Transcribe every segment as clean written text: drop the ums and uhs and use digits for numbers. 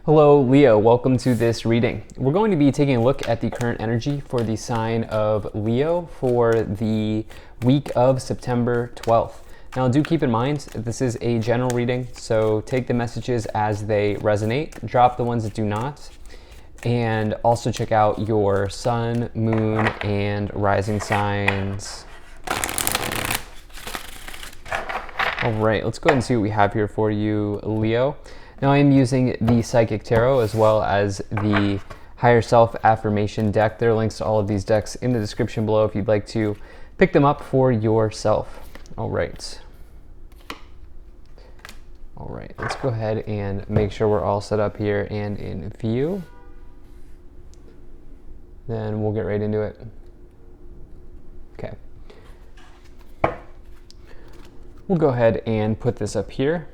Hello, Leo. Welcome to this reading. We're going to be taking a look at the current energy for the sign of Leo for the week of September 12th. Now, do keep in mind that this is a general reading, so take the messages as they resonate, drop the ones that do not, and also check out your sun, moon, and rising signs. All right, let's go ahead and see what we have here for you, Leo. Now I am using the Psychic Tarot as well as the Higher Self Affirmation deck. There are links to all of these decks in the description below if you'd like to pick them up for yourself. All right. All right, let's go ahead and make sure we're all set up here and in view. Then we'll get right into it. Okay. We'll go ahead and put this up here.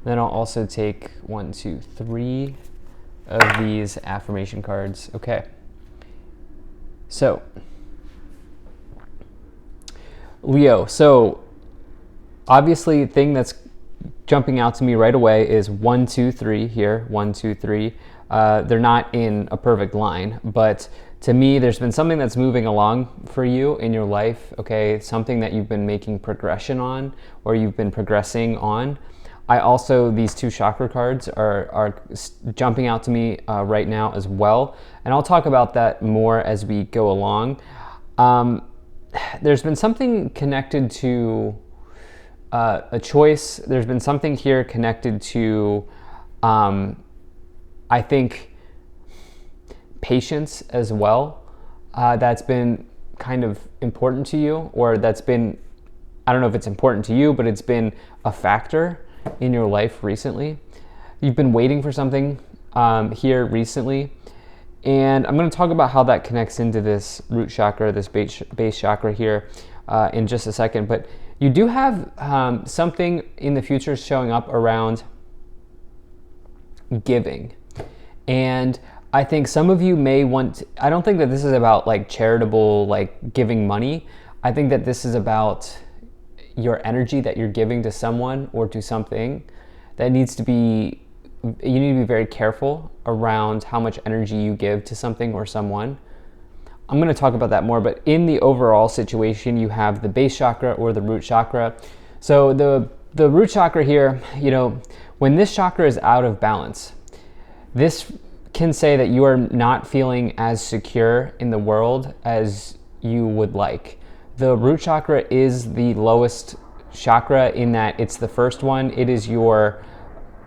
Then I'll also take 1, 2, 3 of these affirmation cards. Okay. So, Leo. So, obviously, the thing that's jumping out to me right away is 1, 2, 3 here. 1, 2, 3. They're not in a perfect line, but to me, there's been something that's moving along for you in your life. Okay, something that you've been making progression on, or you've been progressing on. I also, these two chakra cards are jumping out to me right now as well. And I'll talk about that more as we go along. There's been something connected to a choice. There's been something here connected to, I think, patience as well. That's been kind of important to you, or that's been, I don't know if it's important to you, but it's been a factor in your life recently. You've been waiting for something here recently, and I'm going to talk about how that connects into this root chakra, this base chakra here in just a second. But you do have something in the future showing up around giving, and I think some of you may want I don't think that this is about like charitable, like giving money. I think that this is about your energy that you're giving to someone or to something that needs to be, you need to be very careful around how much energy you give to something or someone. I'm going to talk about that more, but in the overall situation, you have the base chakra or the root chakra. So the root chakra here, you know, when this chakra is out of balance, this can say that you are not feeling as secure in the world as you would like. The root chakra is the lowest chakra in that it's the first one. It is your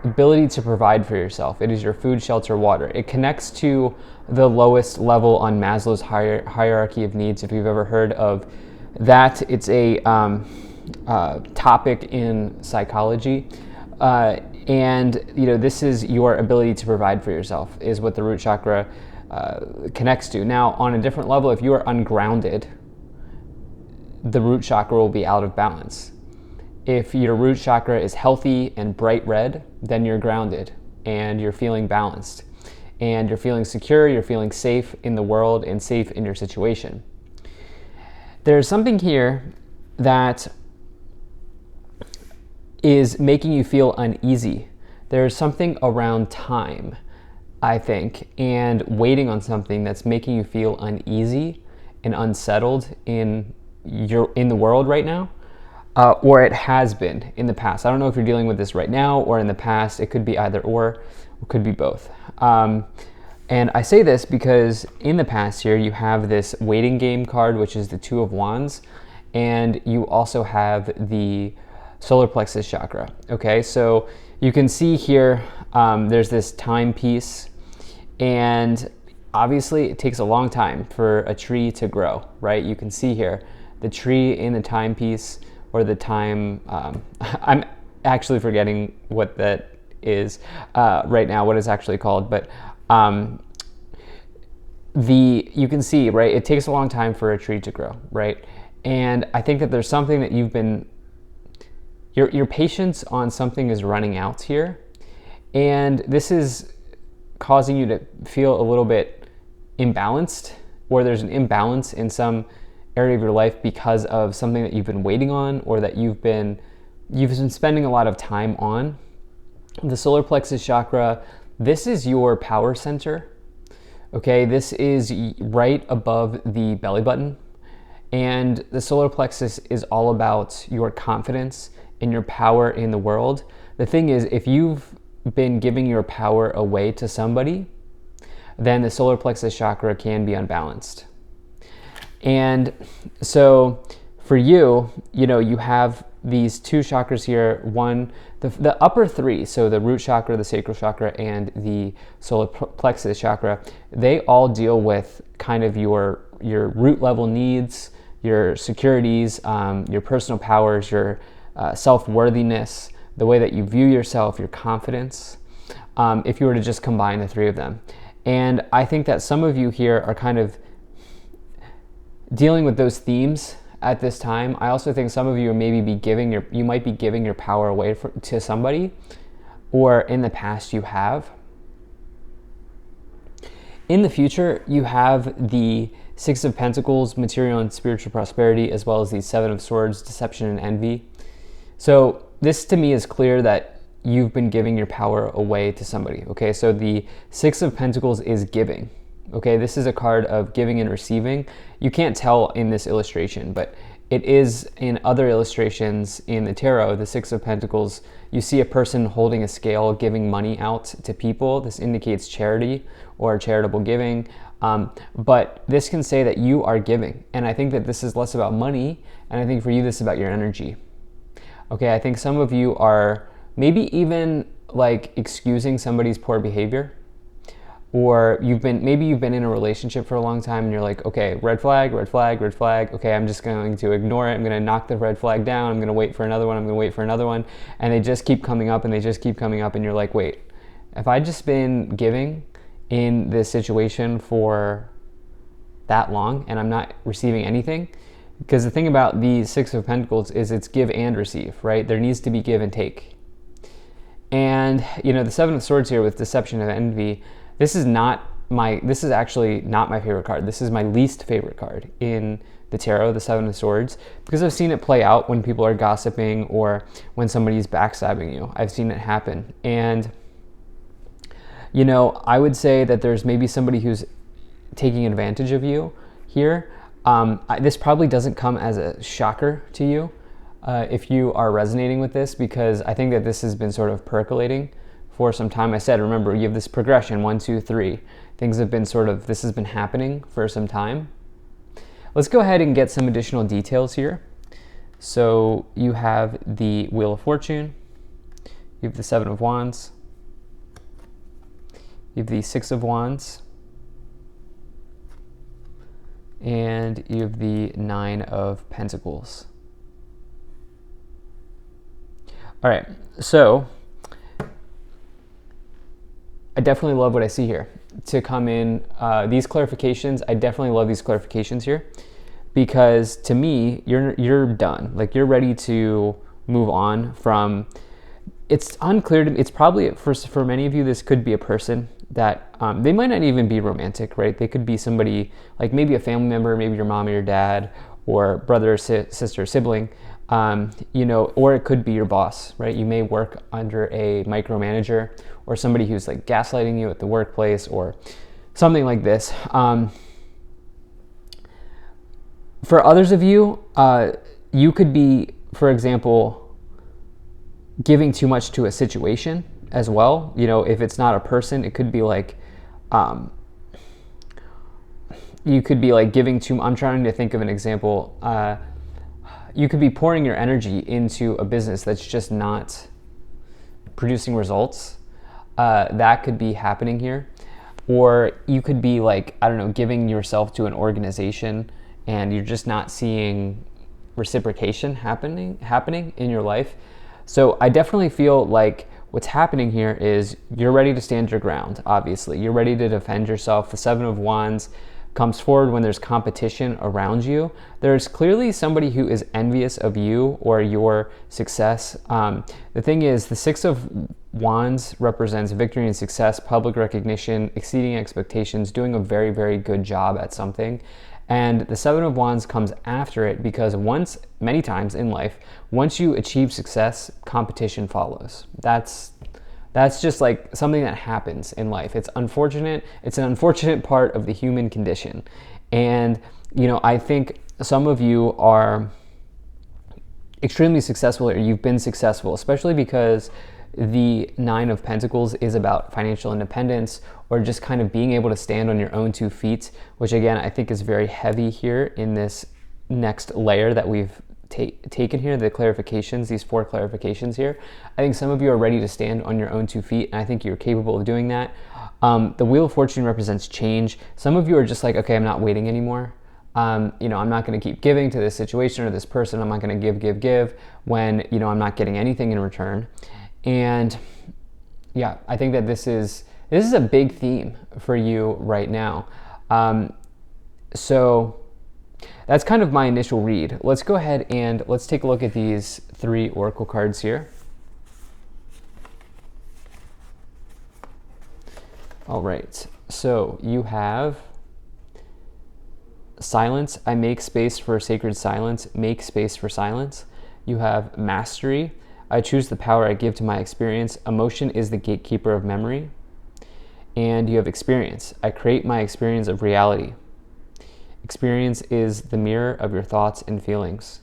ability to provide for yourself. It is your food, shelter, water. It connects to the lowest level on Maslow's hierarchy of needs. If you've ever heard of that, it's a topic in psychology. And you know, this is your ability to provide for yourself is what the root chakra connects to. Now, on a different level, if you are ungrounded, the root chakra will be out of balance. If your root chakra is healthy and bright red, then you're grounded and you're feeling balanced and you're feeling secure, you're feeling safe in the world and safe in your situation. There's something here that is making you feel uneasy. There's something around time, I think, and waiting on something that's making you feel uneasy and unsettled in the world right now, or it has been in the past. I don't know if you're dealing with this right now or in the past. It could be either or could be both. And I say this because in the past here, you have this waiting game card, which is the Two of Wands, and you also have the solar plexus chakra. Okay, so you can see here, there's this timepiece, and obviously it takes a long time for a tree to grow, right? You can see here, the tree in the timepiece, or the time, I'm actually forgetting what that is right now, what it's actually called, but you can see, right, it takes a long time for a tree to grow, right? And I think that there's something that you've been, your patience on something is running out here, and this is causing you to feel a little bit imbalanced, or there's an imbalance in some area of your life because of something that you've been waiting on, or that you've been spending a lot of time on. The solar plexus chakra, this is your power center. Okay, this is right above the belly button. And the solar plexus is all about your confidence and your power in the world. The thing is, if you've been giving your power away to somebody, then the solar plexus chakra can be unbalanced. And so for you, you have these two chakras here. One, the upper three, so the root chakra, the sacral chakra, and the solar plexus chakra, they all deal with kind of your root level needs, your securities, your personal powers, your self-worthiness, the way that you view yourself, your confidence, if you were to just combine the three of them. And I think that some of you here are kind of dealing with those themes at this time. I also think some of you might be giving your power away to somebody, or in the past you have. In the future, you have the Six of Pentacles, material and spiritual prosperity, as well as the Seven of Swords, deception and envy. So this to me is clear that you've been giving your power away to somebody. Okay, so the Six of Pentacles is giving. Okay, this is a card of giving and receiving. You can't tell in this illustration, but it is in other illustrations in the tarot, the Six of Pentacles. You see a person holding a scale, giving money out to people. This indicates charity or charitable giving. But this can say that you are giving. And I think that this is less about money, and I think for you, this is about your energy. Okay, I think some of you are maybe even like excusing somebody's poor behavior. Or maybe you've been in a relationship for a long time and you're like, okay, red flag, red flag, red flag. Okay, I'm just going to ignore it. I'm going to knock the red flag down. I'm going to wait for another one. I'm going to wait for another one. And they just keep coming up and they just keep coming up. And you're like, wait, have I just been giving in this situation for that long and I'm not receiving anything? Because the thing about the Six of Pentacles is it's give and receive, right? There needs to be give and take. And, the Seven of Swords here with deception and envy, this is actually not my favorite card. This is my least favorite card in the tarot, the Seven of Swords, because I've seen it play out when people are gossiping or when somebody's backstabbing you. I've seen it happen. And, I would say that there's maybe somebody who's taking advantage of you here. This probably doesn't come as a shocker to you if you are resonating with this, because I think that this has been sort of percolating for some time. I said, remember, you have this progression, 1, 2, 3. Things have been this has been happening for some time. Let's go ahead and get some additional details here. So you have the Wheel of Fortune, you have the Seven of Wands, you have the Six of Wands, and you have the Nine of Pentacles. All right, so I definitely love what I see here. To come in, these clarifications, I definitely love these clarifications here, because to me, you're done. Like, you're ready to move on from, it's unclear to me, it's probably, for many of you, this could be a person that, they might not even be romantic, right? They could be somebody, like maybe a family member, maybe your mom or your dad, or brother, sister, sibling, or it could be your boss, right? You may work under a micromanager or somebody who's like gaslighting you at the workplace or something like this. For others of you, you could be, for example, giving too much to a situation as well. If it's not a person, it could be like, you could be like giving too, I'm trying to think of an example. You could be pouring your energy into a business that's just not producing results. That could be happening here. Or you could be like, I don't know, giving yourself to an organization and you're just not seeing reciprocation happening in your life. So I definitely feel like what's happening here is you're ready to stand your ground, obviously. You're ready to defend yourself. The Seven of Wands comes forward when there's competition around you. There's clearly somebody who is envious of you or your success. The thing is, the Six of Wands represents victory and success, public recognition, exceeding expectations, doing a very, very good job at something. And the Seven of Wands comes after it because many times in life, once you achieve success, competition follows. That's That's just like something that happens in life. It's unfortunate. It's an unfortunate part of the human condition. And, I think some of you are extremely successful, or you've been successful, especially because the Nine of Pentacles is about financial independence, or just kind of being able to stand on your own 2 feet, which again, I think is very heavy here in this next layer that we've taken here, the clarifications, these 4 clarifications here. I think some of you are ready to stand on your own 2 feet, and I think you're capable of doing that. The Wheel of Fortune represents change. Some of you are just like, okay, I'm not waiting anymore. I'm not going to keep giving to this situation or this person. I'm not going to give when, I'm not getting anything in return. And yeah, I think that this is a big theme for you right now. So that's kind of my initial read. Let's go ahead and let's take a look at these 3 oracle cards here. All right, so you have silence. I make space for sacred silence. Make space for silence. You have mastery. I choose the power I give to my experience. Emotion is the gatekeeper of memory. And you have experience. I create my experience of reality. Experience is the mirror of your thoughts and feelings.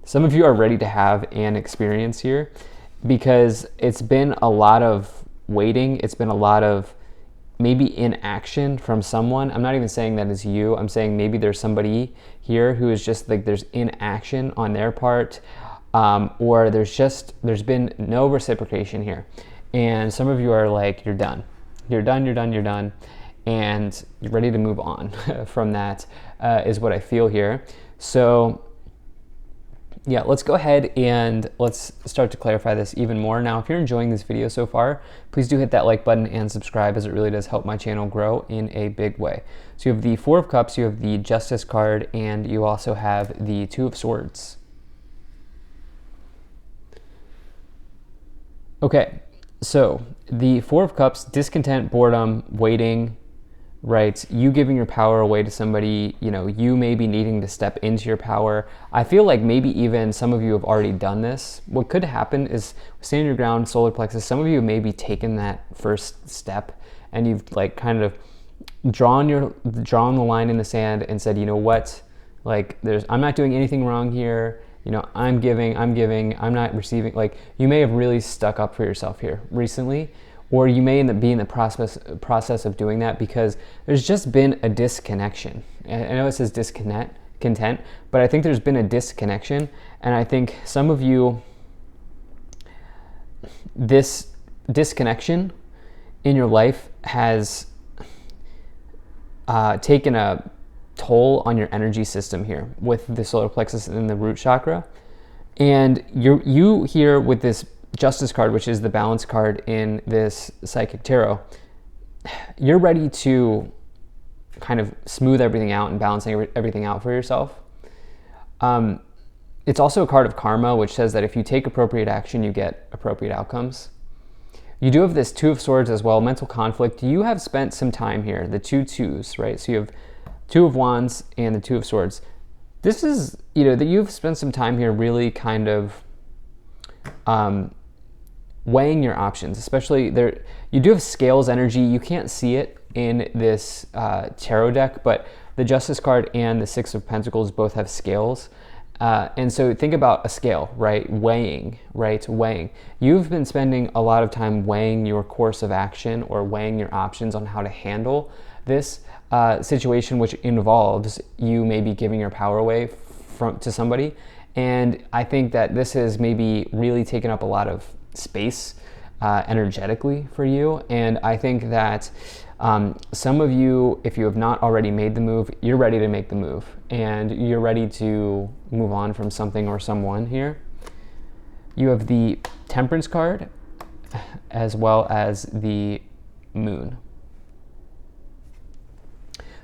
Some of you are ready to have an experience here because it's been a lot of waiting. It's been a lot of maybe inaction from someone. I'm not even saying that is you. I'm saying maybe there's somebody here who is just like, there's inaction on their part, or there's been no reciprocation here. And some of you are like, you're done, and you're ready to move on from that, is what I feel here. So yeah, let's go ahead and let's start to clarify this even more. Now, if you're enjoying this video so far, please do hit that like button and subscribe, as it really does help my channel grow in a big way. So you have the 4 of Cups, you have the Justice card, and you also have the 2 of Swords. Okay, so the 4 of Cups, discontent, boredom, waiting, right? You giving your power away to somebody, you may be needing to step into your power. I feel like maybe even some of you have already done this. What could happen is, stand your ground, solar plexus, some of you may be taken that first step and you've like kind of drawn the line in the sand and said, you know what, like I'm not doing anything wrong here. I'm giving, I'm not receiving. Like, you may have really stuck up for yourself here recently, or you may be in the process of doing that because there's just been a disconnection. I know it says content, but I think there's been a disconnection, and I think some of you, this disconnection in your life has taken a toll on your energy system here with the solar plexus and the root chakra. And you here with this Justice card, which is the balance card in this Psychic Tarot, you're ready to kind of smooth everything out and balancing everything out for yourself. It's also a card of karma, which says that if you take appropriate action, you get appropriate outcomes. You do have this 2 of Swords as well, mental conflict. You have spent some time here, the 2 twos, right? So you have 2 of Wands and the 2 of Swords. This is, that you've spent some time here really kind of weighing your options, especially there. You do have scales energy. You can't see it in this tarot deck, but the Justice card and the 6 of Pentacles both have scales. And so think about a scale, right? Weighing. You've been spending a lot of time weighing your course of action or weighing your options on how to handle this situation, which involves you maybe giving your power away to somebody. And I think that this has maybe really taken up a lot of space energetically for you. And I think that some of you, if you have not already made the move, you're ready to make the move and you're ready to move on from something or someone here. You have the Temperance card as well as the Moon.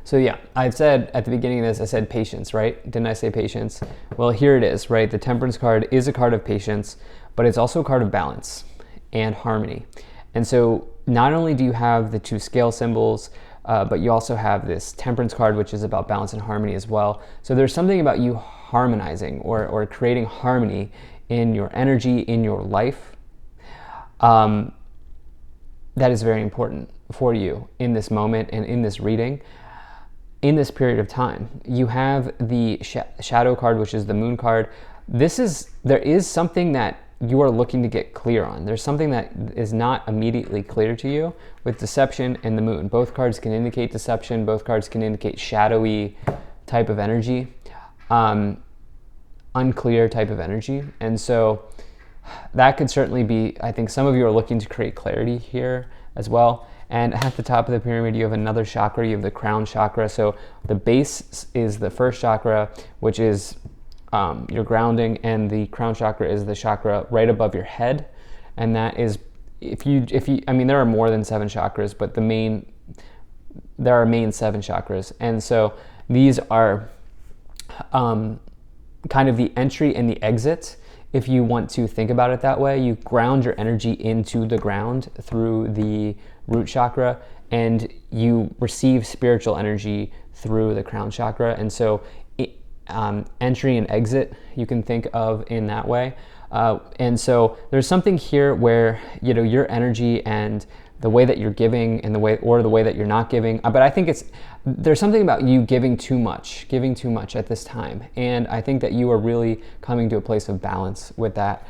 So yeah, I said at the beginning of this, I said patience, right? Didn't I say patience? Well, here it is, right? The Temperance card is a card of patience, but it's also a card of balance and harmony. And so not only do you have the 2 scale symbols, but you also have this Temperance card, which is about balance and harmony as well. So there's something about you harmonizing or creating harmony in your energy, in your life. that is very important for you in this moment and in this reading, in this period of time. You have the shadow card, which is the moon card. There is something that you are looking to get clear on. There's something that is not immediately clear to you with deception and the moon. Both cards can indicate deception. Both cards can indicate shadowy type of energy, unclear type of energy. And so that could certainly be, I think some of you are looking to create clarity here as well. And at the top of the pyramid, you have another chakra. You have the crown chakra. So the base is the first chakra, which is your grounding, and the crown chakra is the chakra right above your head. And that is, I mean, there are more than 7 chakras, but there are main 7 chakras. And so these are kind of the entry and the exit. If you want to think about it that way, you ground your energy into the ground through the root chakra, and you receive spiritual energy through the crown chakra. And so entry and exit you can think of in that way. And so there's something here where, you know, your energy and the way that you're giving and the way that you're not giving. But I think there's something about you giving too much at this time. And I think that you are really coming to a place of balance with that.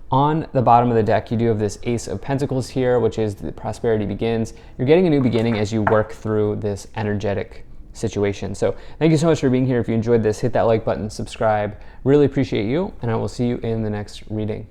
On the bottom of the deck, you do have this Ace of Pentacles here, which is the prosperity begins. You're getting a new beginning as you work through this energetic situation. So thank you so much for being here. If you enjoyed this, hit that like button, subscribe. Really appreciate you, and I will see you in the next reading.